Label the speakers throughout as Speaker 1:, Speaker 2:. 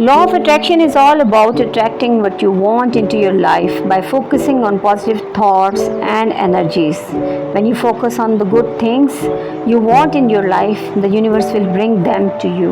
Speaker 1: Law of attraction is all about attracting what you want into your life by focusing on positive thoughts and energies. When you focus on the good things you want in your life, the universe will bring them to you.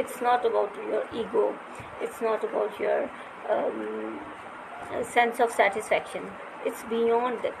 Speaker 2: it's not about your ego, it's not about your sense of satisfaction, it's beyond that।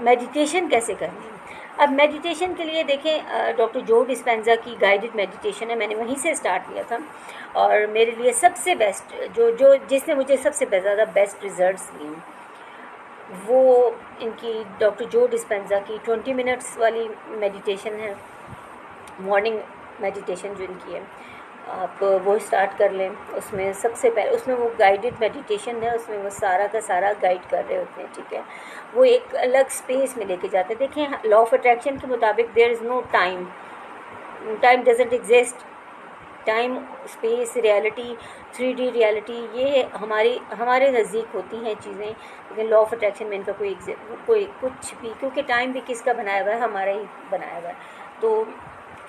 Speaker 2: Meditation کیسے کرنی ہے. اب meditation کے لیے دیکھیں doctor جو ڈسپینزا کی guided meditation ہے, میں نے وہیں سے اسٹارٹ کیا تھا, اور میرے لیے سب سے بیسٹ جس نے مجھے سب سے زیادہ بیسٹ ریزلٹس دیے وہ ان کی ڈاکٹر جو ڈسپینزا کی 20 منٹس والی میڈیٹیشن ہے, مارننگ میڈیٹیشن جو ان کی ہے, آپ وہ اسٹارٹ کر لیں. اس میں سب سے پہلے اس میں وہ گائیڈڈ میڈیٹیشن ہے, اس میں وہ سارا کا سارا گائیڈ کر رہے ہوتے ہیں, ٹھیک ہے. وہ ایک الگ اسپیس میں لے کے جاتے ہیں. دیکھیں لا آف اٹریکشن کے مطابق there is no time doesn't exist. Time, space, reality, 3D reality یہ ہمارے نزدیک ہوتی ہیں چیزیں, لیکن لا آف اٹریکشن میں ان کا کوئی کچھ بھی, کیونکہ ٹائم بھی کس کا بنایا ہوا ہے, ہمارا ہی بنایا ہوا ہے. تو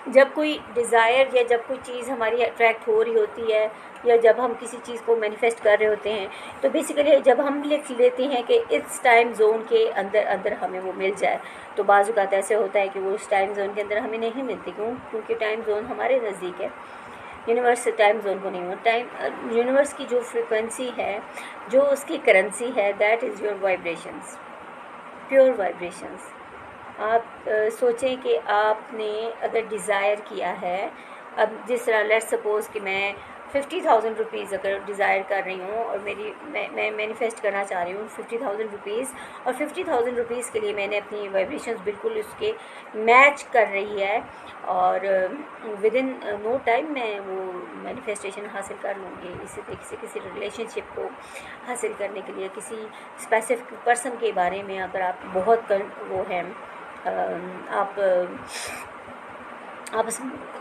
Speaker 2: جب کوئی ڈیزائر یا جب کوئی چیز ہماری اٹریکٹ ہو رہی ہوتی ہے, یا جب ہم کسی چیز کو مینیفیسٹ کر رہے ہوتے ہیں, تو بیسیکلی جب ہم لکھ لیتے ہیں کہ اس ٹائم زون کے اندر ہمیں وہ مل جائے, تو بعض اوقات ایسے ہوتا ہے کہ وہ اس ٹائم زون کے اندر ہمیں نہیں ملتی. کیونکہ ٹائم زون ہمارے نزدیک ہے, یونیورس ٹائم زون کو نہیں ہوا. یونیورس کی جو فریکوینسی ہے, جو اس کی کرنسی ہے, that is your vibrations, pure vibrations. آپ سوچیں کہ آپ نے اگر ڈیزائر کیا ہے, اب جس طرح لیٹ سپوز کہ میں 50,000 روپیز اگر ڈیزائر کر رہی ہوں, اور میں مینیفیسٹ کرنا چاہ رہی ہوں 50,000 روپیز, اور 50,000 روپیز کے لیے میں نے اپنی وائبریشنز بالکل اس کے میچ کر رہی ہے, اور ود ان نو ٹائم میں وہ مینیفیسٹیشن حاصل کر لوں گی. اسی طریقے سے کسی ریلیشن شپ کو حاصل کرنے کے لیے, کسی اسپیسیفک پرسن کے بارے میں اگر آپ بہت وہ ہیں, آپ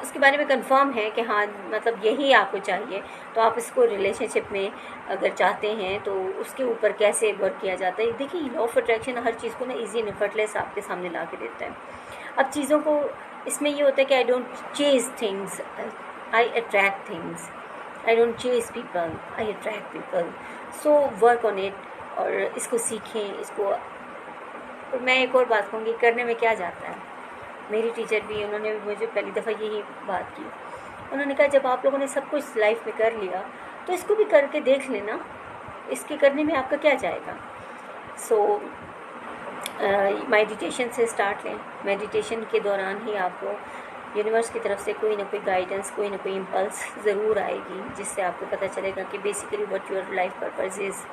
Speaker 2: اس کے بارے میں کنفرم ہے کہ ہاں مطلب یہی آپ کو چاہیے, تو آپ اس کو ریلیشن شپ میں اگر چاہتے ہیں تو اس کے اوپر کیسے ورک کیا جاتا ہے. دیکھیے لا آف اٹریکشن ہر چیز کو نا ایزی اینڈ ایفرٹلیس آپ کے سامنے لا کے دیتا ہے. اب چیزوں کو اس میں یہ ہوتا ہے کہ I don't chase things, I attract things. I don't chase people, I attract people. So work on it, اور اس کو سیکھیں, اس کو. میں ایک اور بات کہوں گی, کرنے میں کیا جاتا ہے. میری ٹیچر بھی, انہوں نے مجھے پہلی دفعہ یہی بات کی. انہوں نے کہا جب آپ لوگوں نے سب کچھ لائف میں کر لیا تو اس کو بھی کر کے دیکھ لینا, اس کے کرنے میں آپ کا کیا جائے گا. سو میڈیٹیشن سے اسٹارٹ لیں. میڈیٹیشن کے دوران ہی آپ کو یونیورس کی طرف سے کوئی نہ کوئی گائیڈنس, کوئی نہ کوئی امپلس ضرور آئے گی, جس سے آپ کو پتہ چلے گا کہ basically what your life purpose is,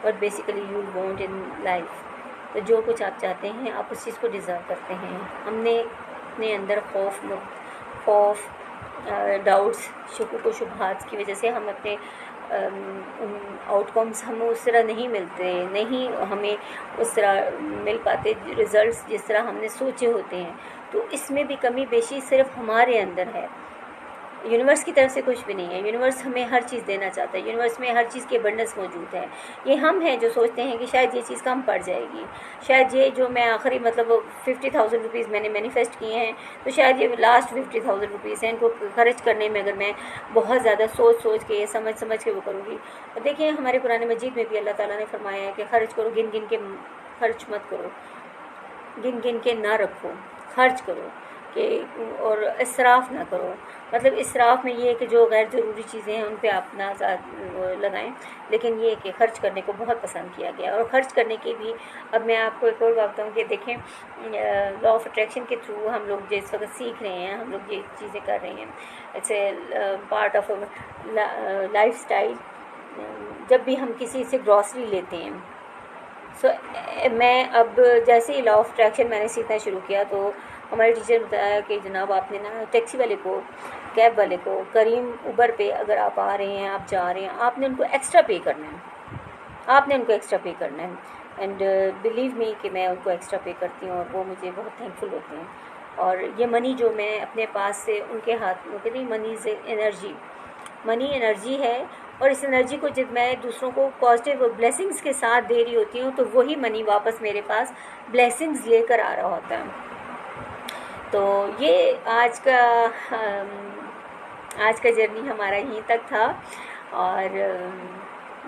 Speaker 2: what basically you want in life. تو جو کچھ آپ چاہتے ہیں آپ اس چیز کو ڈیزرو کرتے ہیں. ہم نے اپنے اندر خوف, ڈاؤٹس, شکوک و شبہات کی وجہ سے ہم اپنے آؤٹ کمس ہمیں اس طرح نہیں ملتے, نہیں ہمیں اس طرح مل پاتے ریزلٹس جس طرح ہم نے سوچے ہوتے ہیں. تو اس میں بھی کمی بیشی صرف ہمارے اندر ہے, یونیورس کی طرف سے کچھ بھی نہیں ہے. یونیورس ہمیں ہر چیز دینا چاہتا ہے, یونیورس میں ہر چیز کی ابنڈنس موجود ہے. یہ ہم ہیں جو سوچتے ہیں کہ شاید یہ چیز کم پڑ جائے گی, شاید یہ جو میں آخری مطلب 50,000 روپیز میں نے مینیفیسٹ کیے ہیں, تو شاید یہ لاسٹ 50,000 روپیز ہیں, ان کو خرچ کرنے میں اگر میں بہت زیادہ سوچ کے سمجھ کے وہ کروں گی. اور دیکھیں ہمارے قرآن مجید میں بھی اللہ تعالیٰ نے فرمایا ہے کہ خرچ کرو, گن گن کے خرچ مت کرو, گن گن کے نہ رکھو, خرچ کرو کہ, اور اسراف نہ کرو. مطلب اسراف میں یہ ہے کہ جو غیر ضروری چیزیں ہیں ان پہ آپ نہ لگائیں, لیکن یہ کہ خرچ کرنے کو بہت پسند کیا گیا. اور خرچ کرنے کی بھی اب میں آپ کو ایک اور بات بتاؤں کہ دیکھیں لا آف اٹریکشن کے تھرو ہم لوگ جس وقت سیکھ رہے ہیں, ہم لوگ یہ چیزیں کر رہے ہیں, it's a part of lifestyle. جب بھی ہم کسی سے گراسری لیتے ہیں, سو میں اب جیسے ہی لا آف اٹریکشن میں نے سیکھنا شروع کیا تو ہمارے ٹیچر نے بتایا کہ جناب آپ نے نا ٹیکسی والے کو, کیب والے کو, کریم اوبر پہ اگر آپ آ رہے ہیں, آپ جا رہے ہیں, آپ نے ان کو ایکسٹرا پے کرنا ہے, آپ نے ان کو ایکسٹرا پے کرنا ہے. اینڈ بلیو می کہ میں ان کو ایکسٹرا پے کرتی ہوں, اور وہ مجھے بہت تھینک فل ہوتے ہیں. اور یہ منی جو میں اپنے پاس سے ان کے ہاتھ میں کہتی, منی از انرجی, منی انرجی ہے, اور اس انرجی کو جب میں دوسروں کو پازیٹیو بلیسنگز کے ساتھ دے رہی ہوتی ہوں تو وہی منی واپس میرے پاس بلیسنگز لے کر آ رہا ہوتا ہے. تو یہ آج کا جرنی ہمارا یہیں تک تھا, اور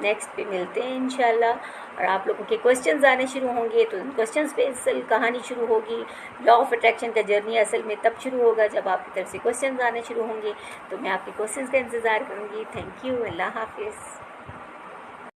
Speaker 2: نیکسٹ پہ ملتے ہیں انشاءاللہ. اور آپ لوگوں کے کویسچنز آنے شروع ہوں گے تو ان کویسچنز پہ اصل کہانی شروع ہوگی. لا آف اٹریکشن کا جرنی اصل میں تب شروع ہوگا جب آپ کی طرف سے کویسچنز آنے شروع ہوں گے, تو میں آپ کے کویسچنز کا انتظار کروں گی. تھینک یو, اللہ حافظ.